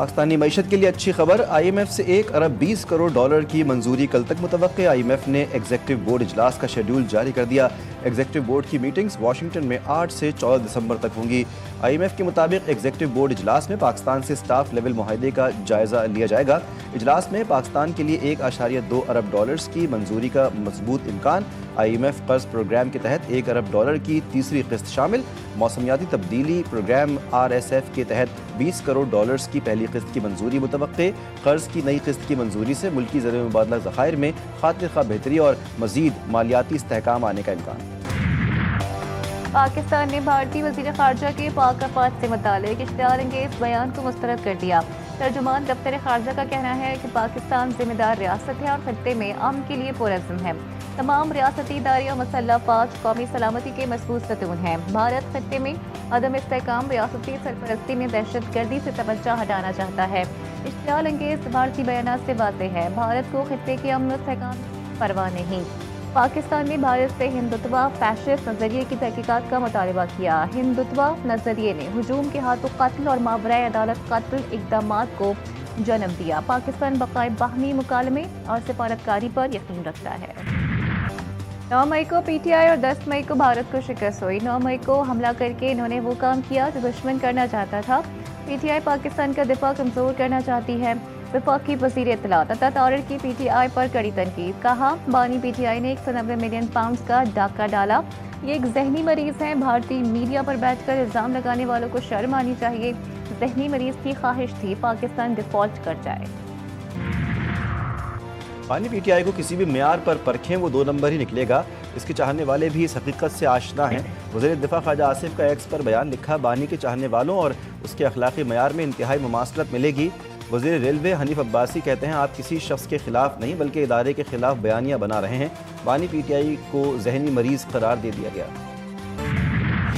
پاکستانی معیشت کے لیے اچھی خبر، IMF سے 1 ارب 20 کروڑ ڈالر کی منظوری کل تک متوقع۔ IMF نے ایگزیکٹو بورڈ اجلاس کا شیڈول جاری کر دیا۔ ایگزیکٹو بورڈ کی میٹنگز واشنگٹن میں 8 سے 14 دسمبر تک ہوں گی۔ IMF کے مطابق ایگزیکٹو بورڈ اجلاس میں پاکستان سے سٹاف لیول معاہدے کا جائزہ لیا جائے گا۔ اجلاس میں پاکستان کے لیے 1.2 ارب ڈالرز کی منظوری کا مضبوط امکان۔ IMF قرض پروگرام کے تحت 1 ارب ڈالر کی تیسری قسط شامل، موسمیاتی تبدیلی پروگرام RSF کے تحت 20 کروڑ ڈالرز کی پہلی قسط کی منظوری متوقع۔ قرض کی نئی قسط کی منظوری سے ملکی زر مبادلہ ذخائر میں خاطر خواہ بہتری اور مزید مالیاتی استحکام آنے کا امکان۔ پاکستان نے بھارتی وزیر خارجہ کے پاک افواج سے متعلق اشتعال انگیز بیان کو مسترد کر دیا۔ ترجمان دفتر خارجہ کا کہنا ہے کہ پاکستان ذمہ دار ریاست ہے اور خطے میں امن کے لیے پرعزم ہے۔ تمام ریاستی ادارے اور مسلح افواج قومی سلامتی کے مضبوط ستون ہیں۔ بھارت خطے میں عدم استحکام، ریاستی سرپرستی میں دہشت گردی سے توجہ ہٹانا چاہتا ہے۔ اشتعال انگیز بھارتی بیانات سے واضح ہے، بھارت کو خطے کے امن و استحکام کی پرواہ نہیں۔ پاکستان نے بھارت سے ہندوتوا فیشسٹ نظریے کی تحقیقات کا مطالبہ کیا۔ ہندوتوا نظریے نے ہجوم کے ہاتھوں قتل اور ماورائے عدالت قتل اقدامات کو جنم دیا۔ پاکستان بقائے باہمی مکالمے اور سفارتکاری پر یقین رکھتا ہے۔ 9 مئی کو PTI اور 10 مئی کو بھارت کو شکست ہوئی۔ 9 مئی کو حملہ کر کے انہوں نے وہ کام کیا جو دشمن کرنا چاہتا تھا۔ PTI پاکستان کا دفاع کمزور کرنا چاہتی ہے۔ وفاقی وزیر اطلاعات عطا طاہر کی PTI پر کڑی تنقید، کہا بانی PTI نے 190 ملین پاؤنڈز کا ڈاکہ ڈالا، یہ ایک ذہنی مریض ہے۔ بھارتی میڈیا پر بیٹھ کر الزام لگانے والوں کو شرم آنی چاہیے۔ ذہنی مریض کی خواہش تھی پاکستان ڈیفالٹ کر جائے۔ بانی PTI کو کسی بھی معیار پر پرکھیں وہ 2 نمبر ہی نکلے گا، اس کے چاہنے والے بھی اس حقیقت سے آشنا ہیں۔ وزیر دفاع خواجہ آصف کا ایکس پر بیان لکھا، بانی کے چاہنے والوں اور اس کے اخلاقی معیار میں انتہائی مماثلت ملے گی۔ وزیر ریلوے حنیف عباسی کہتے ہیں آپ کسی شخص کے خلاف نہیں بلکہ ادارے کے خلاف بیانیہ بنا رہے ہیں۔ بانی PTI کو ذہنی مریض قرار دے دیا گیا۔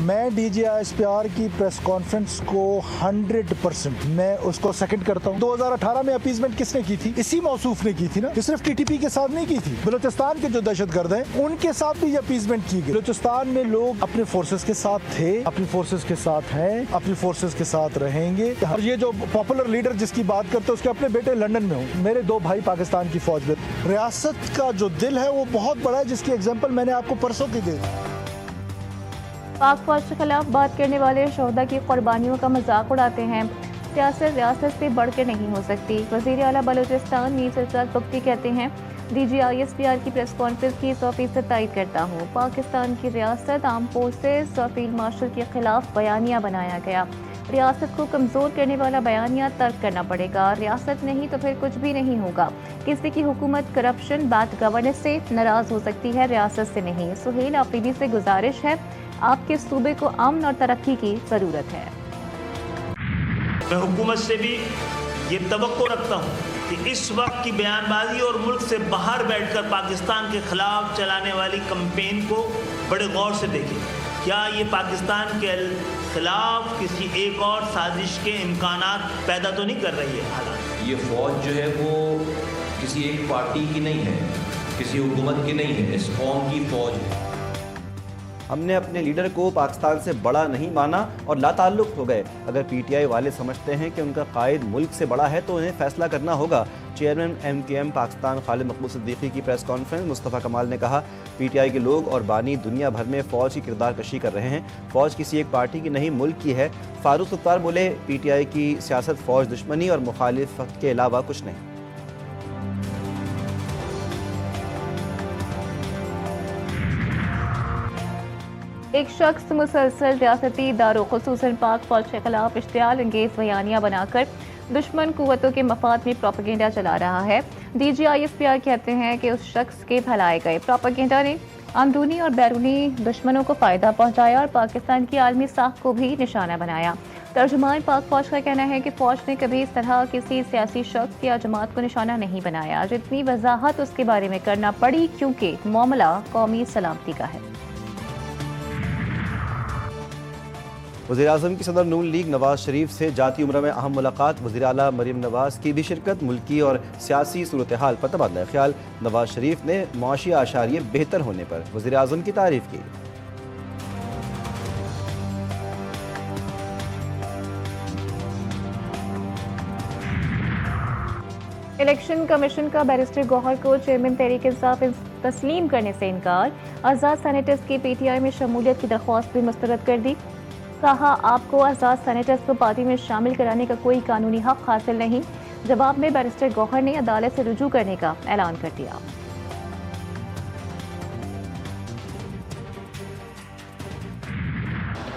میں DGI کی پریس کانفرنس کو 100% میں اس کو سیکنڈ کرتا ہوں۔ 2018 میں اپیزمنٹ کس نے کی تھی؟ اسی موصوف نے کی تھی نا، یہ صرف TTP کے ساتھ نہیں کی تھی، بلوچستان کے جو دہشت گرد ہیں ان کے ساتھ بھی یہ اپیزمنٹ کی گئی۔ بلوچستان میں لوگ اپنے فورسز کے ساتھ تھے، اپنی فورسز کے ساتھ ہیں، اپنی فورسز کے ساتھ رہیں گے۔ اور یہ جو پاپولر لیڈر جس کی بات کرتے ہیں اس کے اپنے بیٹے لندن میں ہوں، میرے 2 بھائی پاکستان کی فوج میں۔ ریاست کا جو دل ہے وہ بہت بڑا ہے، جس کی ایگزامپل میں نے آپ کو پرسوں کی دی۔ پاک فوج کے خلاف بات کرنے والے شہداء کی قربانیوں کا مذاق اڑاتے ہیں۔ سیاست ریاست سے بڑھ کے نہیں ہو سکتی۔ وزیر اعلیٰ بلوچستان میر سرفراز بگٹی کہتے ہیں DGI کی پریس کانفرنس کی 100% تائید کرتا ہوں۔ پاکستان کی ریاست آرم فورسز اور فیلڈ مارشل کے خلاف بیانیہ بنایا گیا۔ ریاست کو کمزور کرنے والا بیانیہ ترک کرنا پڑے گا۔ ریاست نہیں تو پھر کچھ بھی نہیں ہوگا۔ کسی کی حکومت کرپشن، بیڈ گورننس سے ناراض ہو سکتی ہے، ریاست سے نہیں۔ سہیل آفریدی سے گزارش ہے، آپ کے صوبے کو امن اور ترقی کی ضرورت ہے۔ میں حکومت سے بھی یہ توقع رکھتا ہوں کہ اس وقت کی بیان بازی اور ملک سے باہر بیٹھ کر پاکستان کے خلاف چلانے والی کمپین کو بڑے غور سے دیکھیں۔ کیا یہ پاکستان کے خلاف کسی ایک اور سازش کے امکانات پیدا تو نہیں کر رہی ہے؟ حالات یہ فوج جو ہے وہ کسی ایک پارٹی کی نہیں ہے، کسی حکومت کی نہیں ہے، اس قوم کی فوج ہے۔ ہم نے اپنے لیڈر کو پاکستان سے بڑا نہیں مانا اور لا تعلق ہو گئے۔ اگر PTI والے سمجھتے ہیں کہ ان کا قائد ملک سے بڑا ہے تو انہیں فیصلہ کرنا ہوگا۔ چیئرمین MKM پاکستان خالد مقبول صدیقی کی پریس کانفرنس، مصطفیٰ کمال نے کہا PTI کے لوگ اور بانی دنیا بھر میں فوج کی کردار کشی کر رہے ہیں۔ فوج کسی ایک پارٹی کی نہیں، ملک کی ہے۔ فاروق ستار بولے PTI کی سیاست فوج دشمنی اور مخالفت کے علاوہ کچھ نہیں۔ ایک شخص مسلسل ریاستی اداروں خصوصاً پاک فوج کے خلاف اشتعال انگیز بیانیہ بنا کر دشمن قوتوں کے مفاد میں پروپیگنڈا چلا رہا ہے۔ DGI کہتے ہیں کہ اس شخص کے پھیلائے گئے پروپیگنڈا نے اندرونی اور بیرونی دشمنوں کو فائدہ پہنچایا اور پاکستان کی عالمی ساکھ کو بھی نشانہ بنایا۔ ترجمان پاک فوج کا کہنا ہے کہ فوج نے کبھی اس طرح کسی سیاسی شخص یا جماعت کو نشانہ نہیں بنایا۔ جتنی وضاحت اس کے بارے میں کرنا پڑی کیونکہ معاملہ قومی سلامتی کا ہے۔ وزیراعظم کی صدر نون لیگ نواز شریف سے جاتی عمرہ میں اہم ملاقات، وزیر اعلیٰ مریم نواز کی بھی شرکت، ملکی اور سیاسی صورتحال پر تبادلہ خیال۔ نواز شریف نے معاشی اعشاریے بہتر ہونے پر وزیر اعظم کی تعریف کی۔ इलेक्शन कमीशन का बैरिस्टर गौहर को चेयरमैन तहरीक इंसाफ तस्लीम करने से इनकार। आज़ाद सेनेटर्स की पीटीआई में शमूलियत की दरख्वास्त भी मुस्तरद कर दी। कहा आपको आज़ाद सेनेटर्स को पार्टी में शामिल कराने का कोई कानूनी हक हासिल नहीं। जवाब में बैरिस्टर गौहर ने अदालत से रुजू करने का ऐलान कर दिया।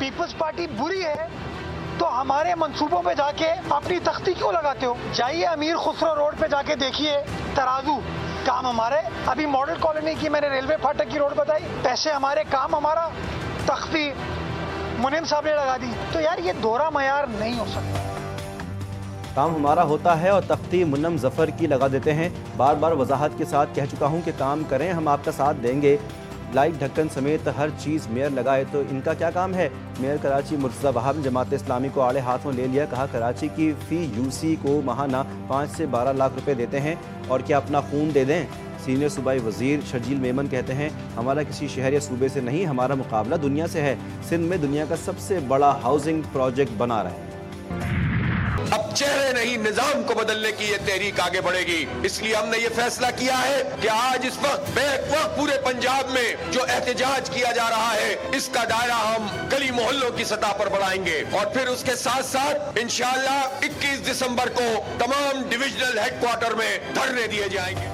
पीपल्स पार्टी बुरी है तो हमारे मंसूबों पे जाके अपनी तख्ती क्यों लगाते हो? जाइए अमीर खुसरो रोड पे जाके देखिए तराजू, काम हमारे। अभी मॉडल कॉलोनी की मैंने रेलवे फाटक की रोड बताई, पैसे हमारे, काम हमारा, तख्ती मुनीम साहब ने लगा दी। तो यार ये दोहरा मयार नहीं हो सकता। काम हमारा होता है और तख्ती मुन्नम जफर की लगा देते हैं। बार बार वजाहत के साथ कह चुका हूं कि काम करें, हम आपका साथ देंगे। लाइट ढक्कन समेत हर चीज़ मेयर लगाए तो इनका क्या काम है? मेयर कराची मुर्तज़ा वहाब ने जमात इस्लामी को आड़े हाथों ले लिया। कहा कराची की फ़ी यूसी को माहाना 5 से 12 लाख रुपए देते हैं और क्या अपना खून दे दें? सीनियर सूबाई वज़ीर शर्जील मेमन कहते हैं हमारा किसी शहर या सूबे से नहीं, हमारा मुकाबला दुनिया से है। सिंध में दुनिया का सबसे बड़ा हाउसिंग प्रोजेक्ट बना रहे हैं। अब चेहरे नहीं, निजाम को बदलने की ये तहरीक आगे बढ़ेगी। इसलिए हमने ये फैसला किया है कि आज इस वक्त बैक वक्त पूरे पंजाब में जो एहतजाज किया जा रहा है, इसका दायरा हम गली मोहल्लों की सतह पर बढ़ाएंगे और फिर उसके साथ साथ इंशाअल्लाह 21 दिसंबर को तमाम डिविजनल हेडक्वार्टर में धरने दिए जाएंगे।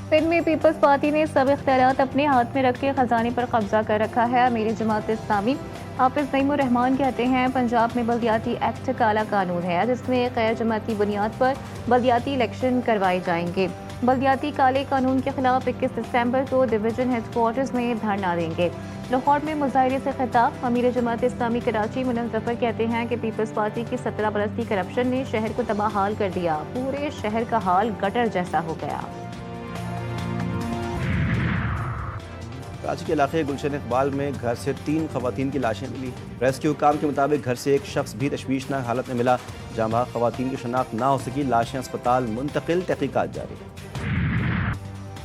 सिंध में पीपल्स पार्टी ने सब इख्तियारात अपने हाथ में रख के खजाने पर कब्जा कर रखा है। अमीर जमात इस्लामी हाफिज नईमुर रहमान कहते हैं पंजाब में बल्दियाती एक्ट काला कानून है जिसमें गैर जमाती बुनियाद पर बल्दियाती इलेक्शन करवाए जाएंगे। बल्दियाती काले कानून के खिलाफ 21 दिसंबर को डिवीजन हेडक्वार्टर्स में धरना देंगे। लाहौर में मुजाहरे से खिताब अमीर जमात इस्लामी कराची मुन्नम जफर कहते हैं कि पीपल्स पार्टी की 17 बरसी करप्शन ने शहर को तबाहाल कर दिया। पूरे शहर का हाल गटर जैसा हो गया। कराची के इलाके गुलशन इकबाल में घर से 3 खवातीन की लाशें मिली। रेस्क्यू काम के मुताबिक घर से एक शख्स भी तशवीशनाक हालत में मिला। जहाँ वहाँ खवातीन की शनाख्त ना हो सकी, लाशें अस्पताल मुंतकिल, तहकीकात जारी।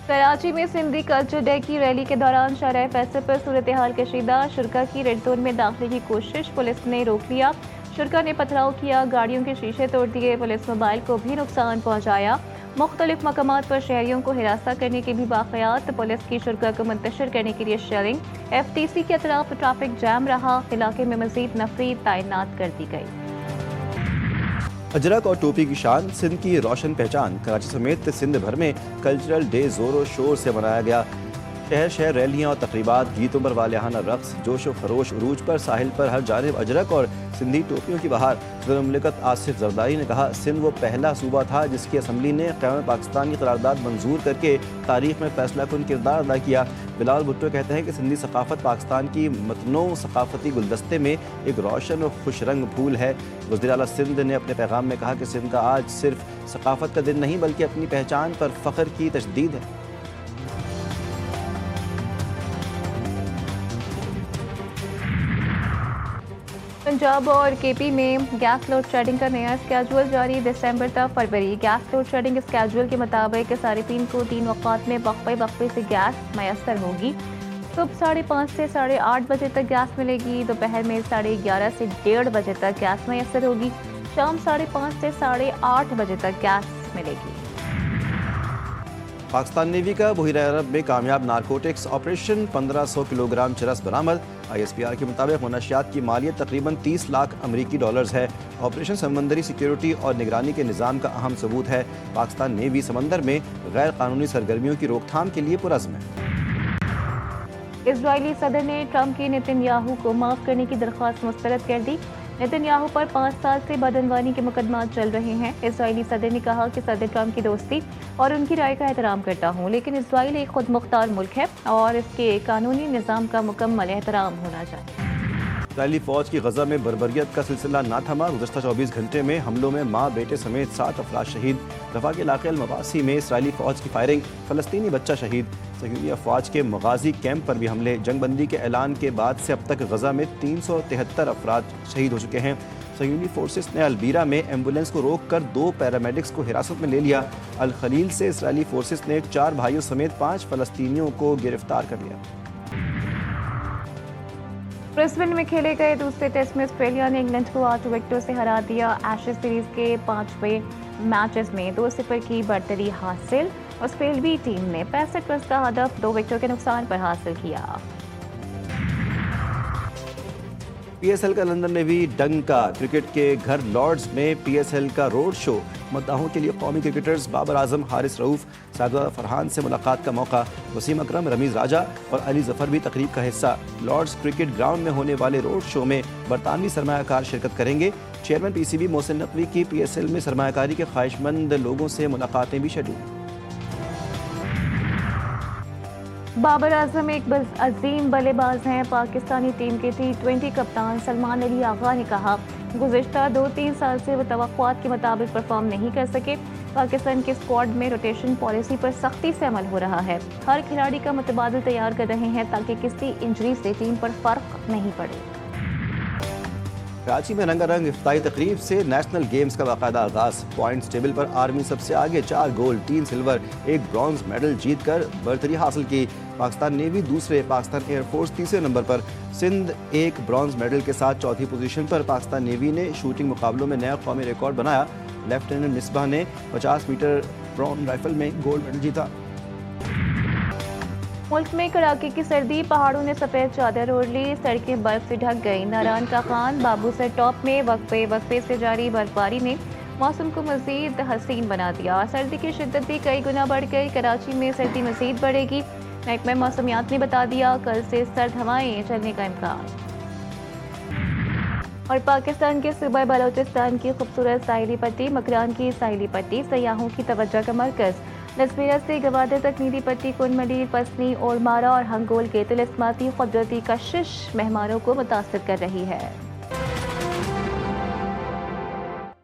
कराची में सिंधी कल्चर डे की रैली के दौरान शाहराह फैसल पर सूरत हाल कशीदा। शुरका की रेड जोन में दाखिले की कोशिश पुलिस ने रोक लिया। शुरका ने पथराव किया, गाड़ियों के शीशे तोड़ दिए, पुलिस मोबाइल को भी नुकसान पहुँचाया। मुख्तलिफ मकामात पर शहरियों को हिरासत करने के भी वाक़यात। पुलिस की शुरका को मुंतशिर करने के लिए शेयरिंग। FTC के अतराफ ट्रैफिक जैम रहा। इलाके में मज़ीद नफरी तैनात कर दी गई। अजरक और टोपी की शान, सिंध की रोशन पहचान। कराची समेत सिंध भर में कल्चरल डे ज़ोर शोर से मनाया गया। शहर शहर रैलियाँ और तकरीबात, गीतों पर वालिहाना रक्स, जोश व खरोश। उरूज पर साहिल पर हर जानिब अजरक और सिंधी टोपियों की बहार। सदर मुमलिकत आसिफ जरदारी ने कहा सिंध वो पहला सूबा था जिसकी असम्बली ने क़याम पाकिस्तान की करारदाद मंजूर करके तारीख में फैसला कुन किरदार अदा किया। बिलाल भुट्टो कहते हैं कि सिंधी सकाफत पाकिस्तान की मतनों सकाफती गुलदस्ते में एक रोशन और खुश रंग फूल है। वज़ीर आला सिंध ने अपने पैगाम में कहा कि सिंध का आज सिर्फ सकाफत का दिन नहीं बल्कि अपनी पहचान पर फ़ख्र की तजदीद है। पंजाब और KP में गैस लोड शेडिंग का नया स्केड्यूल जारी। दिसंबर तक फरवरी गैस लोड शेडिंग स्केड्यूल के मुताबिक सारिफीन को 3 वक़्त में वक्फे से गैस मैसर होगी। सुबह 5:30 से 8:30 बजे तक गैस मिलेगी। दोपहर में 11:30 से 1:30 बजे तक गैस मैसर होगी। शाम 5:30 से 8:30 बजे तक गैस मिलेगी। पाकिस्तान नेवी का बहिरा अरब में कामयाब नारकोटिक्स ऑपरेशन, 1500 किलोग्राम चरस बरामद। ISPR के मुताबिक मनशियात की मालियत तकरीबन 30 लाख अमरीकी डॉलर्स है। ऑपरेशन समंदरी सिक्योरिटी और निगरानी के निज़ाम का अहम सबूत है। पाकिस्तान नेवी समंदर में गैर कानूनी सरगर्मियों की रोकथाम के लिए पुरज़्म है। इजरायली सदर ने ट्रंप की नेतन्याहू को माफ़ करने की दरख्वास्त मुस्तरद कर दी। नेतन्याहू पर 5 साल से बदअनवानी के मुकदमात चल रहे हैं। इजरायली सदर ने कहा कि सदर ट्रंप की दोस्ती और उनकी राय का एहतराम करता हूँ, लेकिन इजराइल एक खुद मुख्तार मुल्क है और इसके कानूनी निज़ाम का मुकम्मल एहतराम होना चाहिए। इजरायली फ़ौज की गजा में बर्बरियत का सिलसिला ना थमा। गुज़श्ता 24 घंटे में हमलों में माँ बेटे समेत 7 अफराद शहीद। रफ़ा के इलाके अल-मवासी में इजरायली फ़ौज की फायरिंग, फ़लस्तीनी बच्चा शहीद। सहयूनी अफवाज के मगाजी कैंप पर भी हमले। जंगबंदी के ऐलान के बाद से अब तक गजा में 373 अफराद शहीद हो चुके हैं। सहयूनी फोर्सेस ने अलबीरा में एम्बुलेंस को रोक कर 2 पैरामेडिक्स को हिरासत में ले लिया। अल खलील से इजरायली फोर्सेस ने 4 भाइयों समेत 5 फ़लस्तीनियों को गिरफ्तार कर लिया। ब्रिस्बेन में खेले गए दूसरे टेस्ट में ऑस्ट्रेलिया ने इंग्लैंड को 8 विकेटों से हरा दिया। एशेज सीरीज के 5वें मैचेस में 2-0 की बढ़तरी हासिल। ऑस्ट्रेलियाई टीम ने 65 रन का हदफ 2 विकेटों के नुकसान पर हासिल किया। पीएसएल का लंदन में भी डंका। क्रिकेट के घर लॉर्ड्स में पीएसएल का रोड शो। मद्दाहों के लिए कौमी क्रिकेटर्स बाबर आजम, हारिस रऊफ, सादुल्ला फरहान से मुलाकात का मौका। वसीम अकरम, रमीज राजा और अली जफर भी तकरीब का हिस्सा। लॉर्ड्स क्रिकेट ग्राउंड में होने वाले रोड शो में बरतानवी सरमायाकार शिरकत करेंगे। चेयरमैन पीसीबी मोहसिन नकवी की पीएसएल में सरमायाकारी के ख्वाहिशमंद लोगों से मुलाकातें भी शेड्यूल। बाबर आजम एक अजीम बल्लेबाज हैं। पाकिस्तानी टीम के T20 कप्तान सलमान अली आगा ने कहा, गुज़िश्ता 2-3 साल से वो तवक्कुआत के मुताबिक परफॉर्म नहीं कर सके। पाकिस्तान के स्क्वाड में रोटेशन पॉलिसी पर सख्ती से अमल हो रहा है। हर खिलाड़ी का मुतबादिल तैयार कर रहे हैं ताकि किसी इंजरी से टीम पर फर्क नहीं पड़े। कराची में रंगारंग इफ्ताही तकरीब से नेशनल गेम्स का बाकायदा आगाज। पॉइंट्स टेबल पर आर्मी सबसे आगे, 4 गोल्ड, 3 सिल्वर, 1 ब्रॉन्ज मेडल जीतकर बरतरी हासिल की। पाकिस्तान नेवी दूसरे, पाकिस्तान एयरफोर्स तीसरे नंबर पर। सिंध 1 ब्रॉन्ज मेडल के साथ चौथी पोजीशन पर। पाकिस्तान नेवी ने शूटिंग मुकाबलों में नया कौमी रिकॉर्ड बनाया। लेफ्टिनेंट मिसबाह ने 50 मीटर ब्रॉन्ज राइफल में गोल्ड मेडल जीता। मुल्क में कड़ाके की सर्दी, पहाड़ों ने सफेद चादर ओढ़ ली, सड़कें बर्फ से ढक गई। नारायण का खान, बाबू सर टॉप में वक्फे से जारी बर्फबारी ने मौसम को मजीद हसीन बना दिया। सर्दी की शिद्दत भी कई गुना बढ़ गई। कराची में सर्दी मजीद बढ़ेगी। महकमा मौसमियात ने बता दिया, कल से सर्द हवाएं चलने का इम्कान। और पाकिस्तान के सूबा बलोचिस्तान की खूबसूरत साहिली पट्टी, मकरान की साहिली पट्टी सयाहों की तवज्जो का मरकज। लसमेरा से गवादर तक नीली पट्टी, कुन मलीर, पसनी, ओरमारा और हंगोल के तिलिस्माती कुदरती कशिश मेहमानों को मुतासर कर रही है।